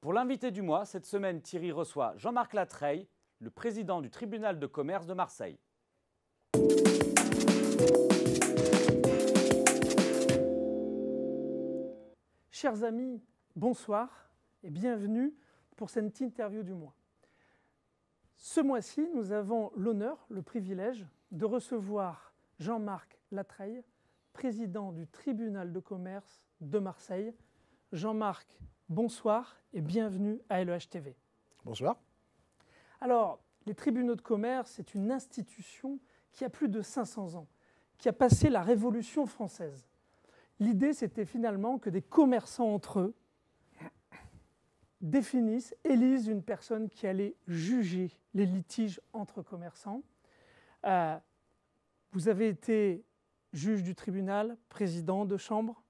Pour l'invité du mois, cette semaine, Thierry reçoit Jean-Marc Latreille, le président du tribunal de commerce de Marseille. Chers amis, bonsoir et bienvenue pour cette interview du mois. Ce mois-ci, nous avons l'honneur, le privilège de recevoir Jean-Marc Latreille, président du tribunal de commerce de Marseille. Jean-Marc, bonsoir et bienvenue à LEH TV. Bonsoir. Alors, les tribunaux de commerce, c'est une institution qui a plus de 500 ans, qui a passé la Révolution française. L'idée, c'était finalement que des commerçants entre eux définissent, élisent une personne qui allait juger les litiges entre commerçants. Vous avez été juge du tribunal, président de chambre,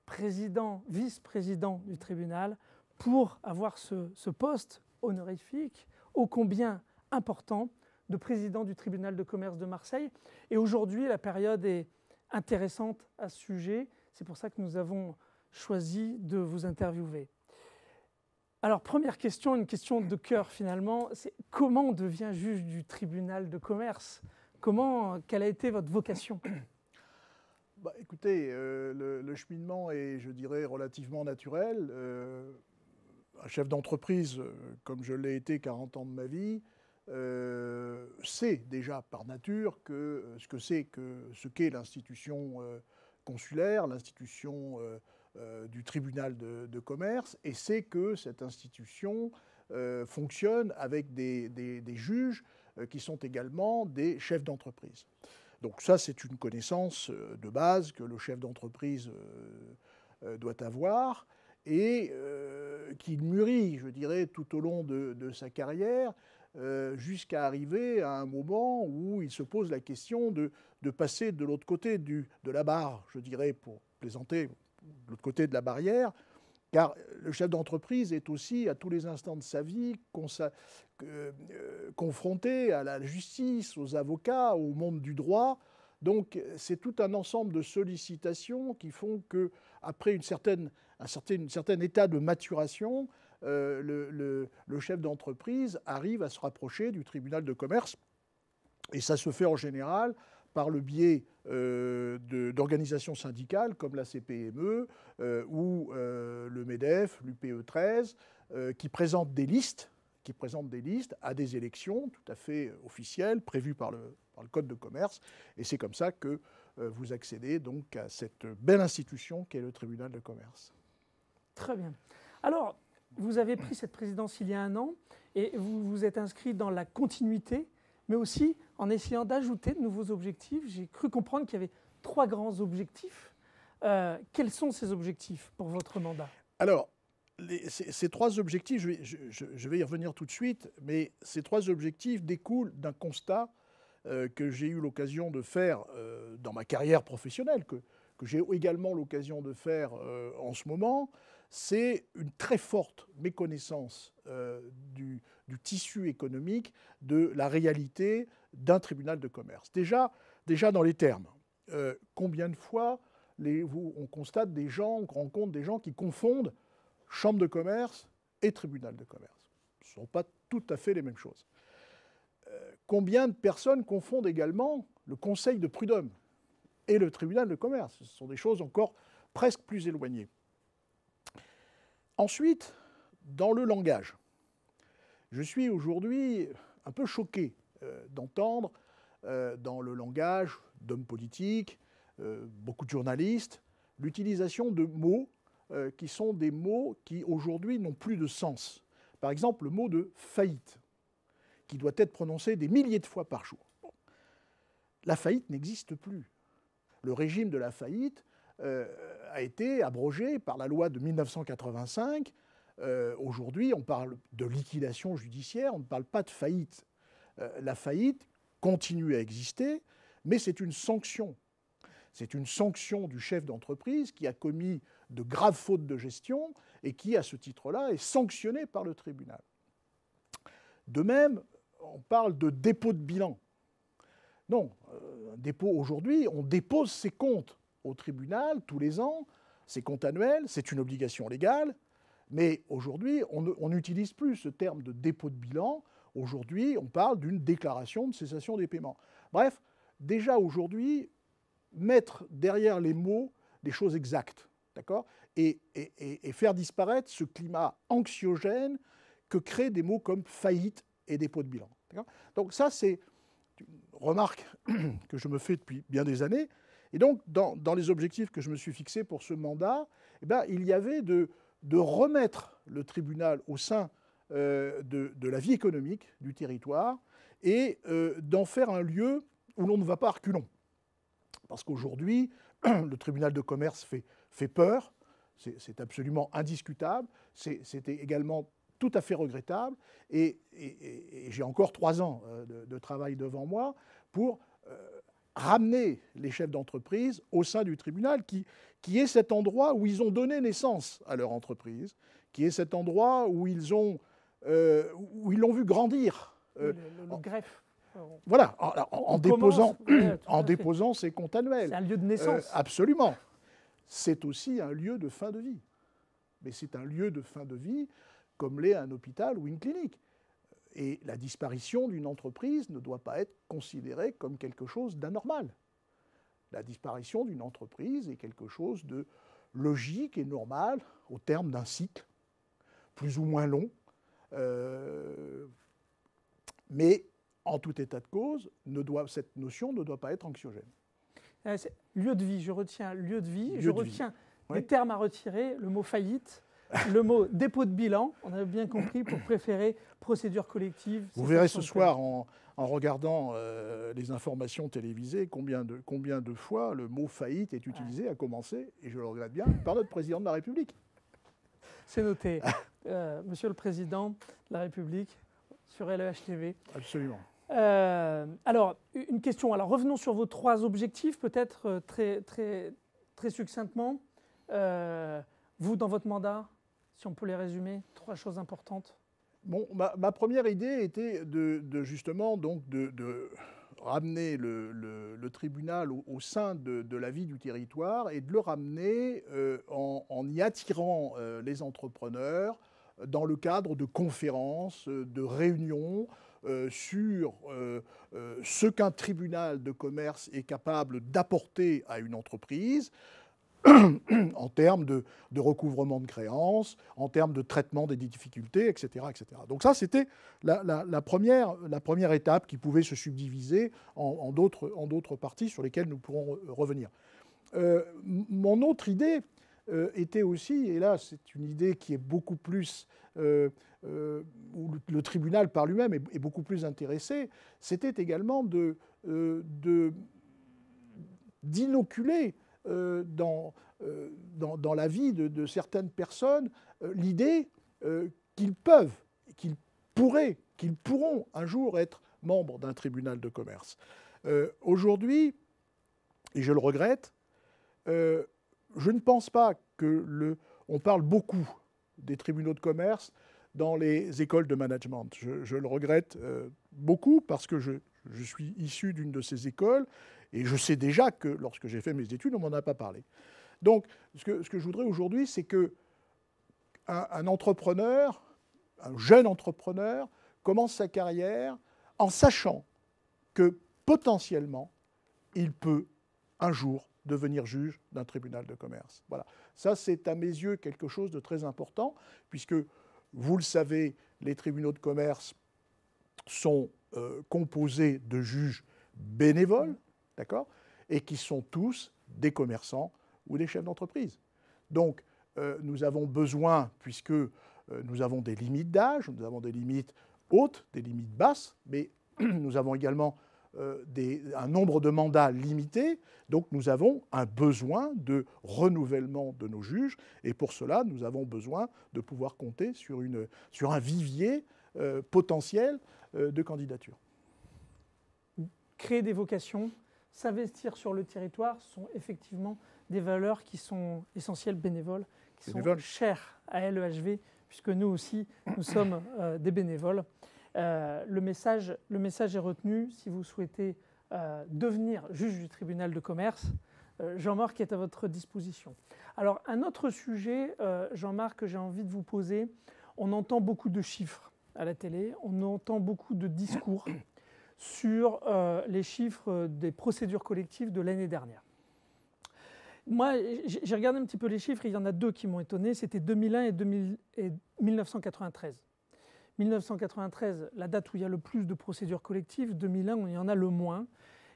président, vice-président du tribunal, pour avoir ce poste honorifique ô combien important de président du tribunal de commerce de Marseille. Et aujourd'hui, la période est intéressante à ce sujet. C'est pour ça que nous avons choisi de vous interviewer. Alors, première question, une question de cœur finalement, c'est comment on devient juge du tribunal de commerce? Quelle a été votre vocation? Écoutez, le cheminement est, je dirais, relativement naturel. Un chef d'entreprise, comme je l'ai été 40 ans de ma vie, sait déjà par nature ce qu'est l'institution consulaire, l'institution du tribunal de commerce, et sait que cette institution fonctionne avec des juges qui sont également des chefs d'entreprise. Donc ça, c'est une connaissance de base que le chef d'entreprise doit avoir et qu'il mûrit, je dirais, tout au long de sa carrière, jusqu'à arriver à un moment où il se pose la question de passer de l'autre côté de la barre, je dirais, pour plaisanter, de l'autre côté de la barrière, car le chef d'entreprise est aussi, à tous les instants de sa vie, confronté à la justice, aux avocats, au monde du droit. Donc c'est tout un ensemble de sollicitations qui font qu'après un certain état de maturation, le chef d'entreprise arrive à se rapprocher du tribunal de commerce. Et ça se fait en général par le biais d'organisations syndicales comme la CPME ou le MEDEF, l'UPE 13, qui présentent des listes à des élections tout à fait officielles prévues par le Code de commerce. Et c'est comme ça que vous accédez donc à cette belle institution qu'est le tribunal de commerce. Très bien. Alors, vous avez pris cette présidence il y a un an et vous vous êtes inscrit dans la continuité, mais aussi en essayant d'ajouter de nouveaux objectifs. J'ai cru comprendre qu'il y avait 3 grands objectifs. Quels sont ces objectifs pour votre mandat? Alors, ces 3 objectifs, je vais y revenir tout de suite, mais ces 3 objectifs découlent d'un constat que j'ai eu l'occasion de faire dans ma carrière professionnelle, que j'ai également l'occasion de faire en ce moment. C'est une très forte méconnaissance du tissu économique, de la réalité d'un tribunal de commerce. Déjà dans les termes, combien de fois on constate on rencontre des gens qui confondent chambre de commerce et tribunal de commerce. Ce ne sont pas tout à fait les mêmes choses. Combien de personnes confondent également le conseil de prud'homme et le tribunal de commerce? Ce sont des choses encore presque plus éloignées. Ensuite, dans le langage, je suis aujourd'hui un peu choqué d'entendre dans le langage d'hommes politiques, beaucoup de journalistes, l'utilisation de mots qui sont des mots qui aujourd'hui n'ont plus de sens. Par exemple, le mot de faillite, qui doit être prononcé des milliers de fois par jour. Bon. La faillite n'existe plus. Le régime de la faillite a été abrogé par la loi de 1985. Aujourd'hui, on parle de liquidation judiciaire, on ne parle pas de faillite. La faillite continue à exister, mais c'est une sanction. C'est une sanction du chef d'entreprise qui a commis de graves fautes de gestion et qui, à ce titre-là, est sanctionné par le tribunal. De même, on parle de dépôt de bilan. Non, dépôt aujourd'hui, on dépose ses comptes au tribunal tous les ans, ses comptes annuels, c'est une obligation légale, mais aujourd'hui, on n'utilise plus ce terme de dépôt de bilan. Aujourd'hui, on parle d'une déclaration de cessation des paiements. Bref, déjà aujourd'hui, mettre derrière les mots des choses exactes, d'accord, et faire disparaître ce climat anxiogène que créent des mots comme faillite et dépôt de bilan. Donc ça, c'est une remarque que je me fais depuis bien des années. Et donc, dans les objectifs que je me suis fixés pour ce mandat, eh bien, il y avait de remettre le tribunal au sein de la vie économique du territoire et d'en faire un lieu où l'on ne va pas à reculons. Parce qu'aujourd'hui, le tribunal de commerce fait peur, c'est absolument indiscutable, c'était également tout à fait regrettable, et j'ai encore 3 ans de travail devant moi pour ramener les chefs d'entreprise au sein du tribunal, qui est cet endroit où ils ont donné naissance à leur entreprise, qui est cet endroit où ils l'ont vu grandir. Le greffe. Voilà, en déposant ses comptes annuels. C'est un lieu de naissance. Absolument. C'est aussi un lieu de fin de vie. Mais c'est un lieu de fin de vie comme l'est un hôpital ou une clinique. Et la disparition d'une entreprise ne doit pas être considérée comme quelque chose d'anormal. La disparition d'une entreprise est quelque chose de logique et normal au terme d'un cycle, plus ou moins long. Mais en tout état de cause, cette notion ne doit pas être anxiogène. Lieu de vie, je retiens lieu de vie, je retiens des termes à retirer, le mot faillite, le mot dépôt de bilan, on a bien compris, pour préférer procédure collective. Vous verrez ce soir en regardant les informations télévisées combien de fois le mot faillite est utilisé, à commencer, et je le regrette bien, par notre président de la République. C'est noté. Monsieur le Président de la République, sur LEH-TV. Absolument. Alors, une question. Alors, revenons sur vos 3 objectifs, peut-être très succinctement. Vous, dans votre mandat, si on peut les résumer, 3 choses importantes. Bon, ma première idée était justement de ramener le tribunal au sein de la vie du territoire et de le ramener en y attirant les entrepreneurs dans le cadre de conférences, de réunions sur ce qu'un tribunal de commerce est capable d'apporter à une entreprise en termes de recouvrement de créances, en termes de traitement des difficultés, etc. etc. Donc ça, c'était la première étape qui pouvait se subdiviser en d'autres parties sur lesquelles nous pourrons revenir. Mon autre idée était aussi, et là c'est une idée qui est beaucoup plus, où le tribunal par lui-même est beaucoup plus intéressé, c'était également d'inoculer dans la vie de certaines personnes l'idée qu'ils peuvent, qu'ils pourront un jour être membres d'un tribunal de commerce. Aujourd'hui, et je le regrette, je ne pense pas on parle beaucoup des tribunaux de commerce dans les écoles de management. Je le regrette beaucoup parce que je suis issu d'une de ces écoles et je sais déjà que lorsque j'ai fait mes études, on ne m'en a pas parlé. Donc, ce que je voudrais aujourd'hui, c'est qu'un entrepreneur, un jeune entrepreneur, commence sa carrière en sachant que potentiellement, il peut un jour devenir juge d'un tribunal de commerce. Voilà. Ça, c'est à mes yeux quelque chose de très important, puisque, vous le savez, les tribunaux de commerce sont composés de juges bénévoles, d'accord, et qui sont tous des commerçants ou des chefs d'entreprise. Donc, nous avons besoin, puisque nous avons des limites d'âge, nous avons des limites hautes, des limites basses, mais nous avons également un nombre de mandats limité, donc nous avons un besoin de renouvellement de nos juges, et pour cela, nous avons besoin de pouvoir compter sur un vivier potentiel de candidatures. Créer des vocations, s'investir sur le territoire sont effectivement des valeurs qui sont essentielles, bénévoles, qui sont chères à LEHV, puisque nous aussi, nous sommes des bénévoles. Le message est retenu. Si vous souhaitez devenir juge du tribunal de commerce, Jean-Marc est à votre disposition. Alors, un autre sujet, Jean-Marc, que j'ai envie de vous poser. On entend beaucoup de chiffres à la télé, on entend beaucoup de discours sur les chiffres des procédures collectives de l'année dernière. Moi, j'ai regardé un petit peu les chiffres, et il y en a deux qui m'ont étonné, c'était 2001 et 1993. 1993, la date où il y a le plus de procédures collectives, 2001, où il y en a le moins.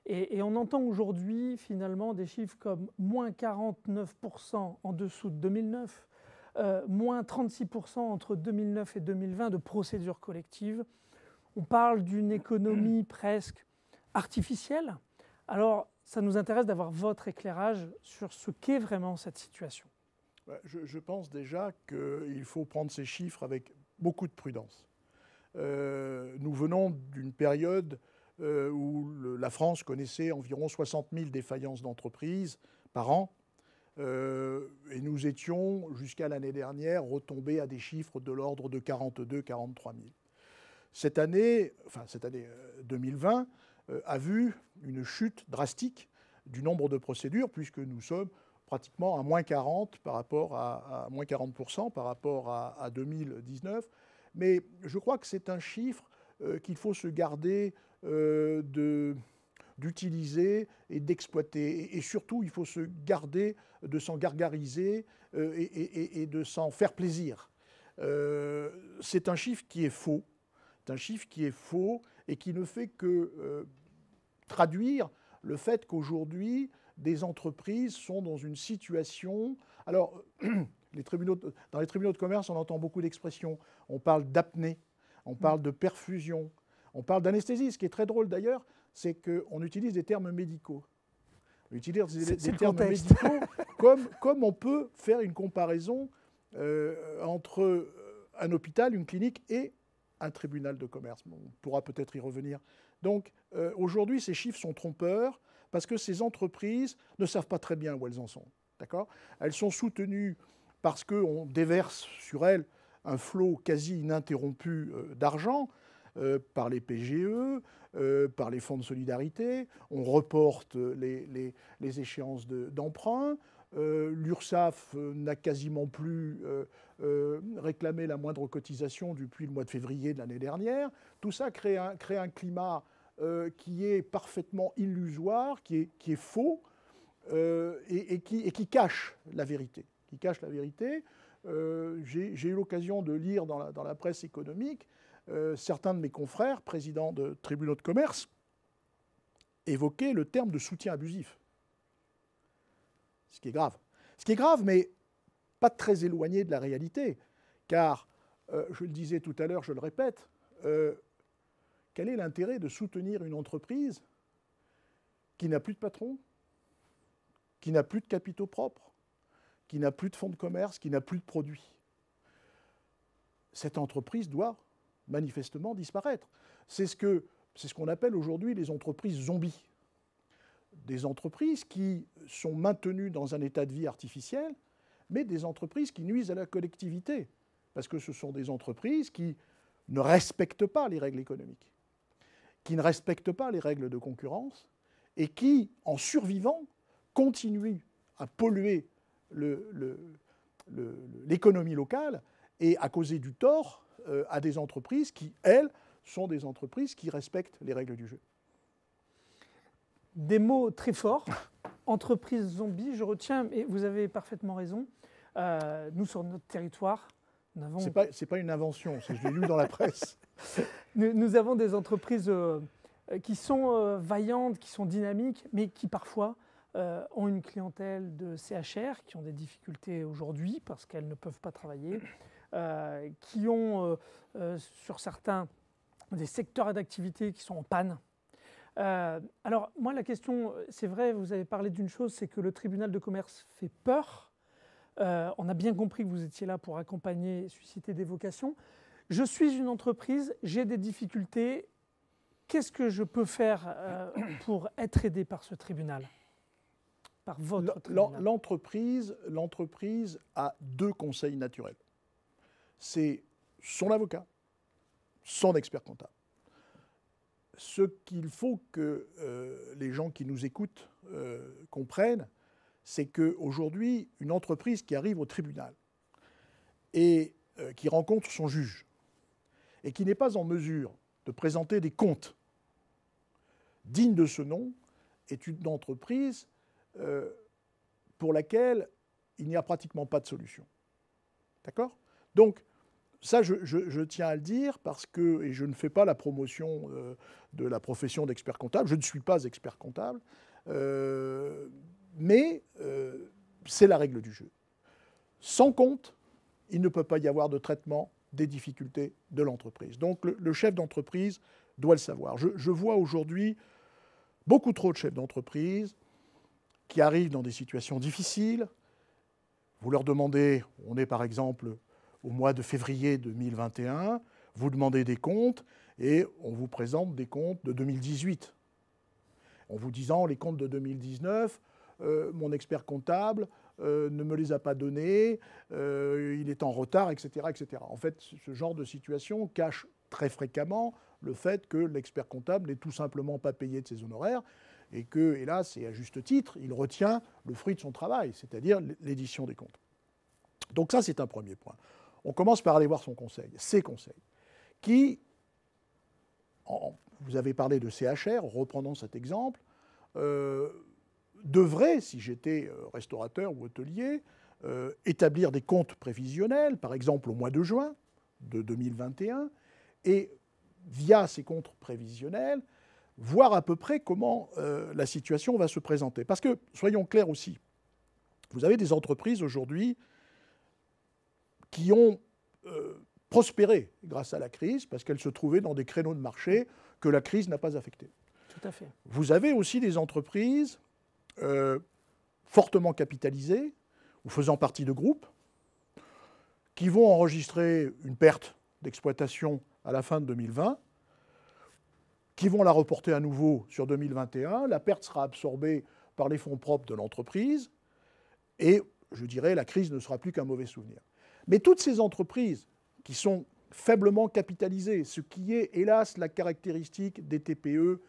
Et on entend aujourd'hui finalement des chiffres comme moins 49% en dessous de 2009, moins 36% entre 2009 et 2020 de procédures collectives. On parle d'une économie presque artificielle. Alors, ça nous intéresse d'avoir votre éclairage sur ce qu'est vraiment cette situation. Je pense déjà qu'il faut prendre ces chiffres avec beaucoup de prudence. Nous venons d'une période où la France connaissait environ 60 000 défaillances d'entreprises par an. Et nous étions, jusqu'à l'année dernière, retombés à des chiffres de l'ordre de 42 43 000. Cette année 2020 a vu une chute drastique du nombre de procédures, puisque nous sommes pratiquement à moins 40 par rapport à moins 40% par rapport à 2019. Mais je crois que c'est un chiffre qu'il faut se garder d'utiliser et d'exploiter. Et surtout, il faut se garder de s'en gargariser et de s'en faire plaisir. C'est un chiffre qui est faux. C'est un chiffre qui est faux et qui ne fait que traduire le fait qu'aujourd'hui, des entreprises sont dans une situation... Alors, dans les tribunaux de commerce, on entend beaucoup d'expressions. On parle d'apnée, on parle de perfusion, on parle d'anesthésie. Ce qui est très drôle d'ailleurs, c'est qu'on utilise des termes médicaux. On utilise des termes médicaux comme on peut faire une comparaison entre un hôpital, une clinique et un tribunal de commerce. On pourra peut-être y revenir. Donc aujourd'hui, ces chiffres sont trompeurs parce que ces entreprises ne savent pas très bien où elles en sont. D'accord ? Elles sont soutenues parce qu'on déverse sur elles un flot quasi ininterrompu d'argent par les PGE, par les fonds de solidarité. On reporte les échéances d'emprunt. L'URSSAF n'a quasiment plus réclamé la moindre cotisation depuis le mois de février de l'année dernière. Tout ça crée un climat qui est parfaitement illusoire, qui est faux et qui cache la vérité. J'ai eu l'occasion de lire dans la presse économique certains de mes confrères, présidents de tribunaux de commerce, évoquaient le terme de soutien abusif. Ce qui est grave. Ce qui est grave, mais pas très éloigné de la réalité. Car, je le disais tout à l'heure, je le répète, quel est l'intérêt de soutenir une entreprise qui n'a plus de patron, qui n'a plus de capitaux propres, qui n'a plus de fonds de commerce, qui n'a plus de produits? Cette entreprise doit manifestement disparaître. C'est ce qu'on appelle aujourd'hui les entreprises zombies. Des entreprises qui sont maintenues dans un état de vie artificiel, mais des entreprises qui nuisent à la collectivité. Parce que ce sont des entreprises qui ne respectent pas les règles économiques, qui ne respectent pas les règles de concurrence, et qui, en survivant, continuent à polluer l'économie locale et à causer du tort à des entreprises qui, elles, sont des entreprises qui respectent les règles du jeu. Des mots très forts, entreprise zombie, je retiens, et vous avez parfaitement raison. Nous, sur notre territoire, nous avons... C'est pas une invention, je l'ai lu dans la presse. Nous avons des entreprises qui sont vaillantes, qui sont dynamiques, mais qui parfois ont une clientèle de CHR, qui ont des difficultés aujourd'hui parce qu'elles ne peuvent pas travailler, qui ont sur certains des secteurs d'activité qui sont en panne. Alors moi la question, c'est vrai, vous avez parlé d'une chose, c'est que le tribunal de commerce fait peur. On a bien compris que vous étiez là pour accompagner, susciter des vocations. Je suis une entreprise, j'ai des difficultés. Qu'est-ce que je peux faire pour être aidé par ce tribunal ? Par votre tribunal ? L'entreprise a deux conseils naturels. C'est son avocat son expert comptable. Ce qu'il faut que les gens qui nous écoutent comprennent, c'est qu'aujourd'hui, une entreprise qui arrive au tribunal et qui rencontre son juge et qui n'est pas en mesure de présenter des comptes dignes de ce nom est une entreprise pour laquelle il n'y a pratiquement pas de solution. D'accord ? Donc, ça, je tiens à le dire parce que, et je ne fais pas la promotion de la profession d'expert comptable, je ne suis pas expert comptable, mais c'est la règle du jeu. Sans compte, il ne peut pas y avoir de traitement des difficultés de l'entreprise. Donc le chef d'entreprise doit le savoir. Je vois aujourd'hui beaucoup trop de chefs d'entreprise qui arrivent dans des situations difficiles. Vous leur demandez, on est par exemple au mois de février 2021, vous demandez des comptes et on vous présente des comptes de 2018. En vous disant, les comptes de 2019, mon expert comptable ne me les a pas donnés, il est en retard, etc., etc. En fait, ce genre de situation cache très fréquemment le fait que l'expert comptable n'est tout simplement pas payé de ses honoraires et que, hélas, et à juste titre, il retient le fruit de son travail, c'est-à-dire l'édition des comptes. Donc ça, c'est un premier point. On commence par aller voir son conseil, ses conseils, qui, vous avez parlé de CHR, reprenons cet exemple, devrait, si j'étais restaurateur ou hôtelier, établir des comptes prévisionnels, par exemple au mois de juin de 2021, et via ces comptes prévisionnels, voir à peu près comment la situation va se présenter. Parce que, soyons clairs aussi, vous avez des entreprises aujourd'hui qui ont prospéré grâce à la crise, parce qu'elles se trouvaient dans des créneaux de marché que la crise n'a pas affectés. Tout à fait. Vous avez aussi des entreprises fortement capitalisées ou faisant partie de groupes qui vont enregistrer une perte d'exploitation à la fin de 2020, qui vont la reporter à nouveau sur 2021. La perte sera absorbée par les fonds propres de l'entreprise et, je dirais, la crise ne sera plus qu'un mauvais souvenir. Mais toutes ces entreprises qui sont faiblement capitalisées, ce qui est, hélas, la caractéristique des TPE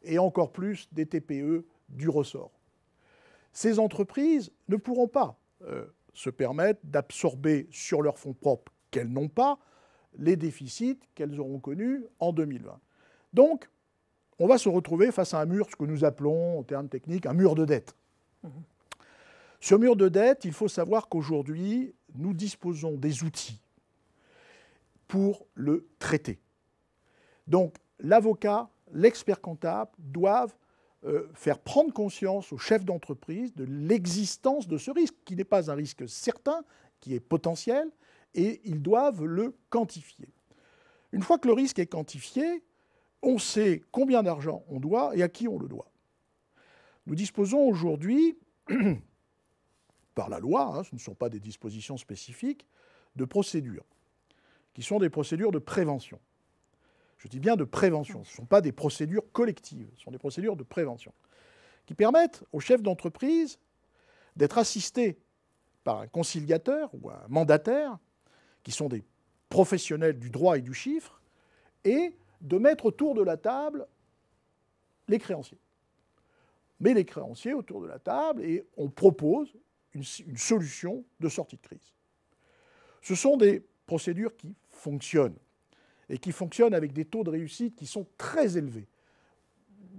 et encore plus des TPE du ressort, ces entreprises ne pourront pas se permettre d'absorber sur leurs fonds propres qu'elles n'ont pas les déficits qu'elles auront connus en 2020. Donc, on va se retrouver face à un mur, ce que nous appelons, en termes techniques, un mur de dette. Ce mur de dette, il faut savoir qu'aujourd'hui, nous disposons des outils pour le traiter. Donc, l'avocat, l'expert comptable doivent faire prendre conscience aux chefs d'entreprise de l'existence de ce risque, qui n'est pas un risque certain, qui est potentiel, et ils doivent le quantifier. Une fois que le risque est quantifié, on sait combien d'argent on doit et à qui on le doit. Nous disposons aujourd'hui, par la loi, ce ne sont pas des dispositions spécifiques, de procédures, qui sont des procédures de prévention. Je dis bien de prévention, ce ne sont pas des procédures collectives, ce sont des procédures de prévention, qui permettent aux chefs d'entreprise d'être assistés par un conciliateur ou un mandataire, qui sont des professionnels du droit et du chiffre, et de mettre autour de la table les créanciers. Mais les créanciers autour de la table, et on propose une solution de sortie de crise. Ce sont des procédures qui fonctionnent, et qui fonctionnent avec des taux de réussite qui sont très élevés.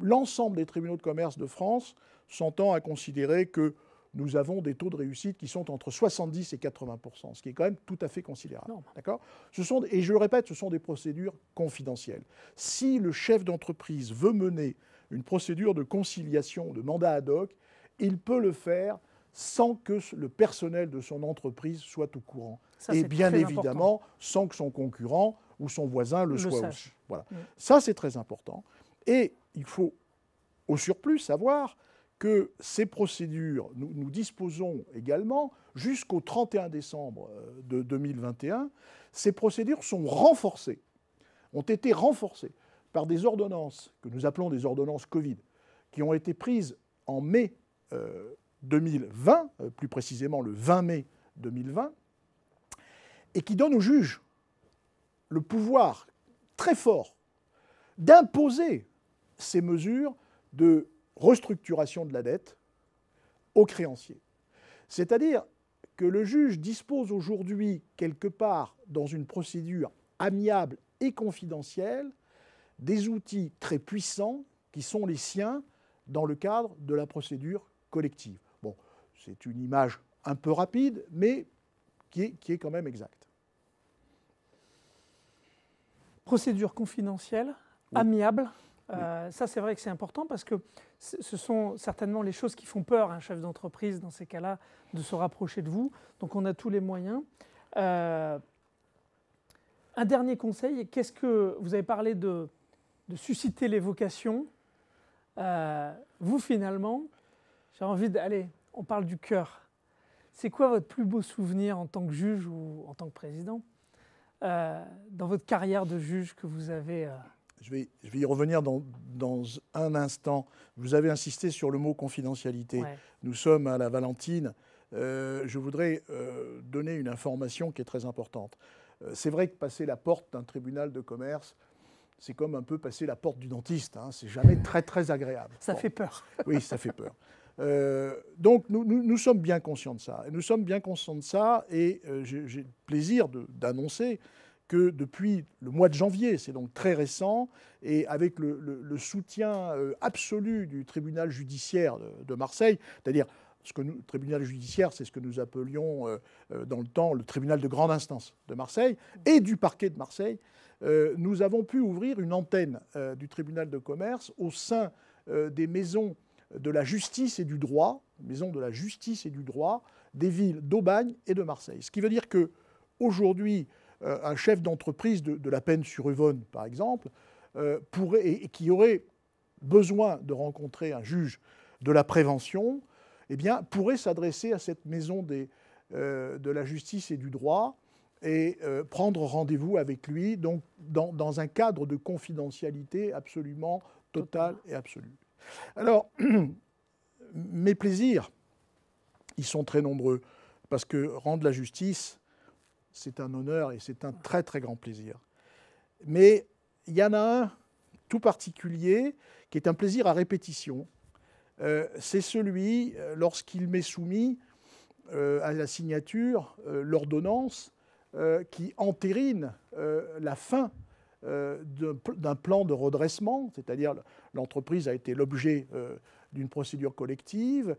L'ensemble des tribunaux de commerce de France s'entend à considérer que nous avons des taux de réussite qui sont entre 70 et 80%, ce qui est quand même tout à fait considérable. D'accord ? Et je le répète, ce sont des procédures confidentielles. Si le chef d'entreprise veut mener une procédure de conciliation, de mandat ad hoc, il peut le faire sans que le personnel de son entreprise soit au courant. Ça, et bien évidemment, important. sans que son concurrent ou son voisin le soit sache. aussi. Voilà. Ça, c'est très important. Et il faut, au surplus, savoir que ces procédures, nous disposons également, jusqu'au 31 décembre de 2021, ces procédures sont renforcées, ont été renforcées par des ordonnances, que nous appelons des ordonnances Covid, qui ont été prises en mai 2020, plus précisément le 20 mai 2020, et qui donnent aux juges le pouvoir très fort d'imposer ces mesures de restructuration de la dette aux créanciers. C'est-à-dire que le juge dispose aujourd'hui, quelque part, dans une procédure amiable et confidentielle, des outils très puissants qui sont les siens dans le cadre de la procédure collective. Bon, c'est une image un peu rapide, mais qui est quand même exacte. Procédure confidentielle, oui. Amiable. Ça, c'est vrai que c'est important parce que ce sont certainement les choses qui font peur à un chef d'entreprise dans ces cas-là de se rapprocher de vous. Donc, on a tous les moyens. Un dernier conseil, qu'est-ce que vous avez parlé de susciter les vocations. Vous, finalement, j'ai envie d'aller, on parle du cœur. C'est quoi votre plus beau souvenir en tant que juge ou en tant que président dans votre carrière de juge que vous avez Je vais y revenir dans un instant. Vous avez insisté sur le mot confidentialité. Ouais. Nous sommes à la Valentine. Je voudrais donner une information qui est très importante. C'est vrai que passer la porte d'un tribunal de commerce, c'est comme un peu passer la porte du dentiste. Hein. C'est jamais très, très agréable. Ça fait peur. Oui, ça fait peur. Donc, nous sommes bien conscients de ça. Nous sommes bien conscients de ça et j'ai le plaisir d'annoncer que depuis le mois de janvier, c'est donc très récent, et avec le soutien absolu du tribunal judiciaire de Marseille, c'est-à-dire le tribunal judiciaire, c'est ce que nous appelions dans le temps le tribunal de grande instance de Marseille, et du parquet de Marseille, nous avons pu ouvrir une antenne du tribunal de commerce au sein des maisons de la justice et du droit, des villes d'Aubagne et de Marseille. Ce qui veut dire qu'aujourd'hui, un chef d'entreprise de la Peine-sur-Yvonne, par exemple, pourrait, et qui aurait besoin de rencontrer un juge de la prévention, eh bien, pourrait s'adresser à cette maison de la justice et du droit et prendre rendez-vous avec lui, donc dans un cadre de confidentialité absolument totale et absolue. Alors, mes plaisirs, ils sont très nombreux, parce que rendre la justice, c'est un honneur et c'est un très très grand plaisir. Mais il y en a un tout particulier qui est un plaisir à répétition. C'est celui lorsqu'il m'est soumis à la signature l'ordonnance qui entérine la fin d'un plan de redressement, c'est-à-dire l'entreprise a été l'objet d'une procédure collective,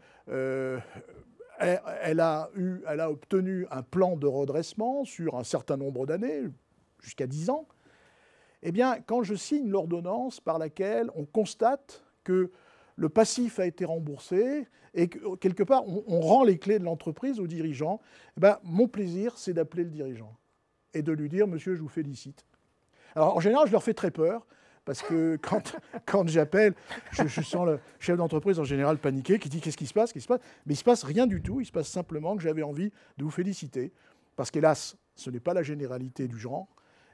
elle a obtenu un plan de redressement sur un certain nombre d'années, jusqu'à 10 ans. Eh bien, quand je signe l'ordonnance par laquelle on constate que le passif a été remboursé et que, quelque part, on rend les clés de l'entreprise au dirigeant, eh bien, mon plaisir, c'est d'appeler le dirigeant et de lui dire « Monsieur, je vous félicite ». Alors, en général, je leur fais très peur, parce que quand j'appelle, je sens le chef d'entreprise en général paniqué, qui dit « Qu'est-ce qui se passe ? Qu'est-ce qui se passe ?» Mais il ne se passe rien du tout, il se passe simplement que j'avais envie de vous féliciter, parce qu'hélas, ce n'est pas la généralité du genre,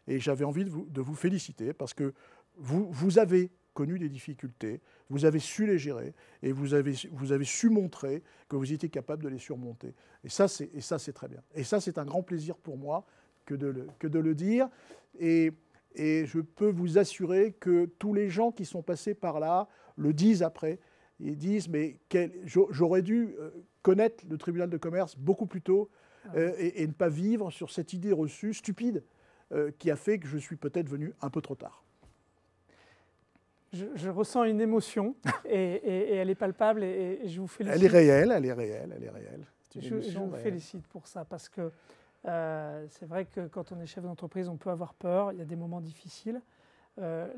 et j'avais envie de vous féliciter, parce que vous avez connu des difficultés, vous avez su les gérer, et vous avez su montrer que vous étiez capable de les surmonter. Et ça, c'est très bien. Et ça, c'est un grand plaisir pour moi que de le dire. Et je peux vous assurer que tous les gens qui sont passés par là le disent après. Ils disent, mais j'aurais dû connaître le tribunal de commerce beaucoup plus tôt et ne pas vivre sur cette idée reçue stupide qui a fait que je suis peut-être venu un peu trop tard. Je ressens une émotion et elle est palpable et je vous félicite. Elle est réelle, elle est réelle. Je vous félicite pour ça parce que c'est vrai que quand on est chef d'entreprise, on peut avoir peur, il y a des moments difficiles.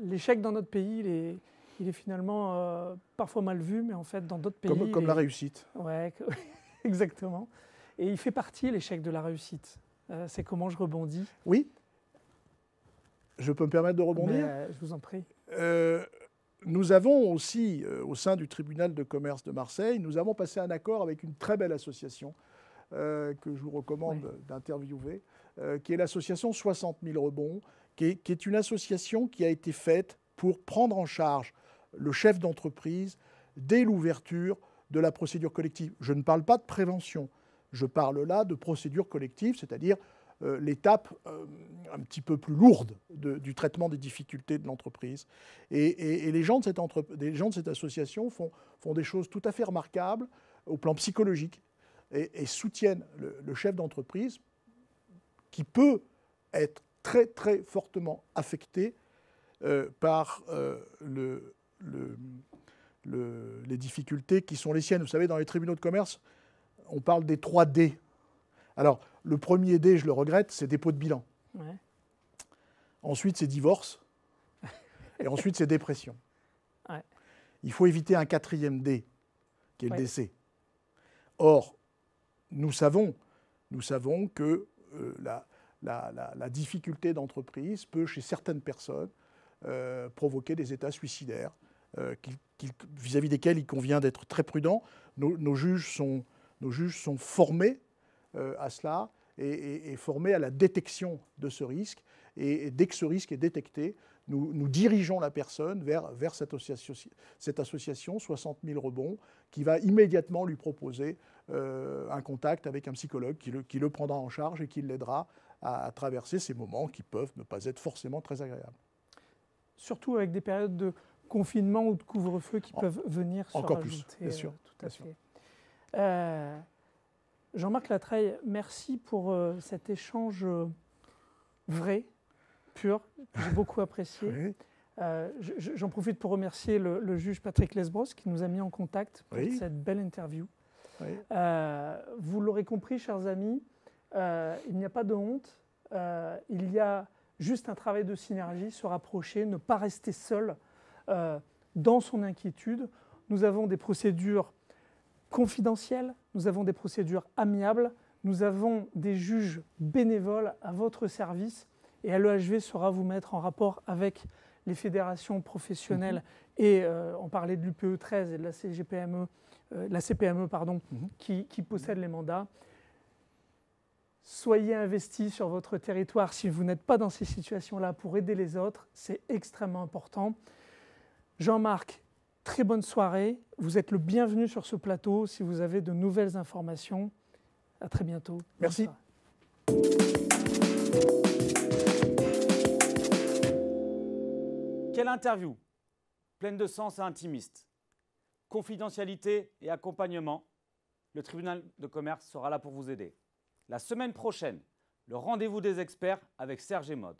L'échec dans notre pays, il est finalement parfois mal vu, mais en fait dans d'autres pays... Comme la réussite. Oui, exactement. Et il fait partie, l'échec de la réussite. C'est comment je rebondis. Oui. Je peux me permettre de rebondir ? Je vous en prie. Nous avons aussi, au sein du tribunal de commerce de Marseille, nous avons passé un accord avec une très belle association que je vous recommande d'interviewer, qui est l'association 60 000 rebonds, qui est une association qui a été faite pour prendre en charge le chef d'entreprise dès l'ouverture de la procédure collective. Je ne parle pas de prévention, je parle là de procédure collective, c'est-à-dire l'étape un petit peu plus lourde du traitement des difficultés de l'entreprise. Et les gens de cette association font des choses tout à fait remarquables au plan psychologique et soutiennent le chef d'entreprise qui peut être très très fortement affecté par les difficultés qui sont les siennes. Vous savez, dans les tribunaux de commerce, on parle des 3 D. Alors, le premier D, je le regrette, c'est dépôt de bilan. Ouais. Ensuite, c'est divorce. Et ensuite, c'est dépression. Ouais. Il faut éviter un 4e D, qui est le Ouais. décès. Or, nous savons que la difficulté d'entreprise peut, chez certaines personnes, provoquer des états suicidaires, vis-à-vis desquels il convient d'être très prudent. Nos juges sont formés à cela et formés à la détection de ce risque. Et dès que ce risque est détecté, nous dirigeons la personne vers cette association 60 000 rebonds qui va immédiatement lui proposer un contact avec un psychologue qui le prendra en charge et qui l'aidera à traverser ces moments qui peuvent ne pas être forcément très agréables. Surtout avec des périodes de confinement ou de couvre-feu qui peuvent venir se encore rajouter. plus, bien sûr. Tout à fait. Jean-Marc Latreille, merci pour cet échange vrai, pur, que j'ai beaucoup apprécié. Oui. J'en profite pour remercier le juge Patrick Lesbros qui nous a mis en contact pour Oui. cette belle interview. Oui. Vous l'aurez compris, chers amis, il n'y a pas de honte, il y a juste un travail de synergie, se rapprocher, ne pas rester seul dans son inquiétude. Nous avons des procédures confidentielles, nous avons des procédures amiables, nous avons des juges bénévoles à votre service et l'EHV saura vous mettre en rapport avec les fédérations professionnelles et on parlait de l'UPE 13 et de la CPME, qui possèdent les mandats. Soyez investis sur votre territoire si vous n'êtes pas dans ces situations-là pour aider les autres, c'est extrêmement important. Jean-Marc, très bonne soirée. Vous êtes le bienvenu sur ce plateau si vous avez de nouvelles informations. À très bientôt. Merci. Quelle interview, pleine de sens et intimiste. Confidentialité et accompagnement, le tribunal de commerce sera là pour vous aider. La semaine prochaine, le rendez-vous des experts avec Serge et Maud.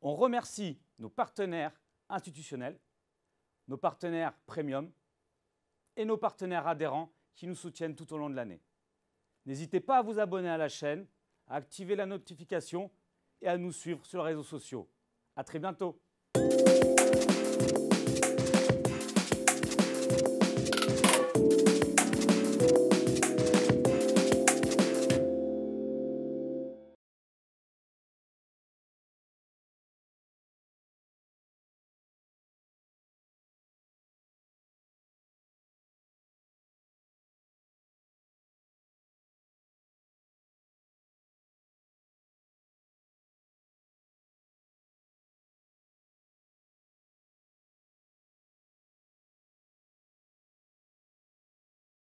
On remercie nos partenaires institutionnels, nos partenaires premium et nos partenaires adhérents qui nous soutiennent tout au long de l'année. N'hésitez pas à vous abonner à la chaîne, à activer la notification et à nous suivre sur les réseaux sociaux. À très bientôt.